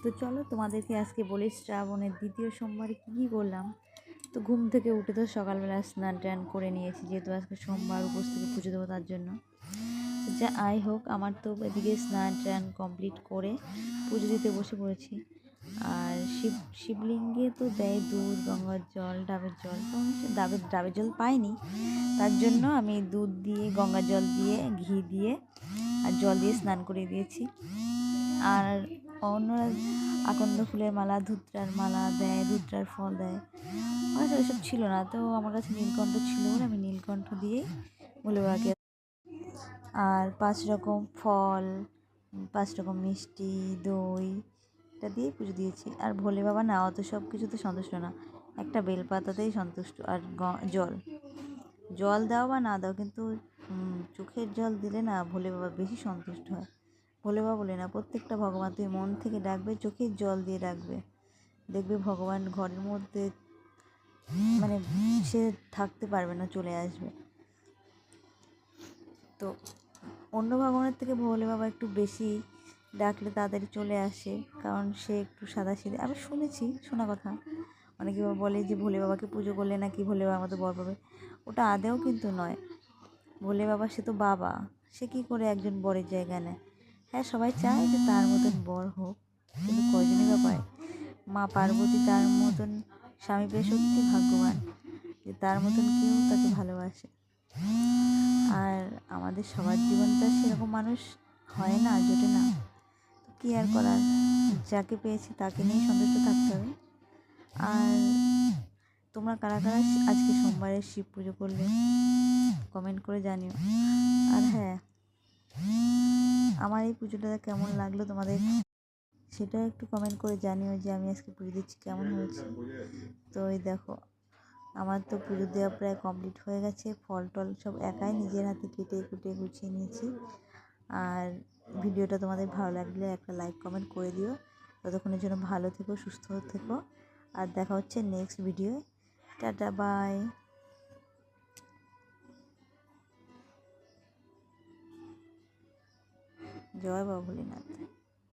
তো চলো তোমাদেরকে আজকে বলি শ্রাবণের দ্বিতীয় সোমবারে কী করলাম। তো ঘুম থেকে উঠে তো সকালবেলা স্নান টান করে নিয়েছি, যেহেতু আজকে সোমবার উপোস থেকে পুজো দেবো তার জন্য। যা আই হোক, আমার তো এদিকে স্নান টান কমপ্লিট করে পুজো দিতে বসে পড়েছি। আর শিবলিঙ্গে তো দেয় দুধ, গঙ্গার জল, ডাবের জল। তো আমি ডাবের জল পাইনি, তার জন্য আমি দুধ দিয়ে, গঙ্গার জল দিয়ে, ঘি দিয়ে আর জল দিয়ে স্নান করিয়ে দিয়েছি। আর অন্যরা আকন্দ ফুলের মালা, ধুত্রার মালা দেয়, ধুত্রার ফল দেয়। আমার কাছে ওইসব ছিল না, তো আমার কাছে নীলকণ্ঠ ছিল বলে আমি নীলকণ্ঠ দিয়েই ভোলে বাবাকে। আর 5 রকম ফল, 5 রকম মিষ্টি, দই, এটা দিয়েই পুজো দিয়েছি। আর ভোলে বাবা না অত সব কিছুতে সন্তুষ্ট না, একটা বেলপাতাতেই সন্তুষ্ট। আর জল দাও বা না দাও, কিন্তু চোখের জল দিলে না ভোলে বাবা বেশি সন্তুষ্ট হয়। ভোলে বাবা বলে না, প্রত্যেকটা ভগবান তুমি মন থেকে ডাকবে, চোখের জল দিয়ে ডাকবে, দেখবে ভগবান ঘরের মধ্যে মানে সে থাকতে পারবে না, চলে আসবে। তো অন্য ভগবানের থেকে ভোলে বাবা একটু বেশি ডাকলে তাড়াতাড়ি চলে আসে, কারণ সে একটু সাদাসিধে। আমি শুনেছি, শোনা কথা, অনেকে বলে যে ভোলে বাবাকে পুজো করলে নাকি ভোলে বাবা মতো বর পাবে। ওটা আদেও কিন্তু নয়। ভোলে বাবা সে তো বাবা, সে কী করে একজন বরের জায়গা নেয়? হ্যাঁ, সবাই চায় যে তার মতন বর হোক, কিন্তু কয়জনই বা পায়? মা পার্বতী তার মতন স্বামী পেয়ে সত্যি ভাগ্যবান, যে তার মতন কেউ তাকে ভালোবাসে। আর আমাদের সবার জীবনটা সেরকম মানুষ হয় না, জোটে না। তো কী আর করার, যাকে পেয়েছি তাকে নিয়েই সন্তুষ্ট থাকতে হবে। আর তোমরা কারা কারা আজকে সোমবারে শিব পুজো করলে কমেন্ট করে জানিও। আর হ্যাঁ, আমার এই পুজোটা কেমন লাগলো তোমাদের সেটাও একটু কমেন্ট করে জানিও, যে আমি আজকে পুজো দিচ্ছি কেমন হয়েছে। তো এই দেখো, আমার তো পুজো দেওয়া প্রায় কমপ্লিট হয়ে গেছে। ফল টল সব একাই নিজের হাতে কেটে কুটে গুছিয়ে নিয়েছি। আর ভিডিওটা তোমাদের ভালো লাগলে একটা লাইক কমেন্ট করে দিও। ততক্ষণের জন্য ভালো থেকো, সুস্থ থেকো, আর দেখা হচ্ছে নেক্সট ভিডিওয়ে। Tata, bye. জয় বাবা ভোলেনাথ।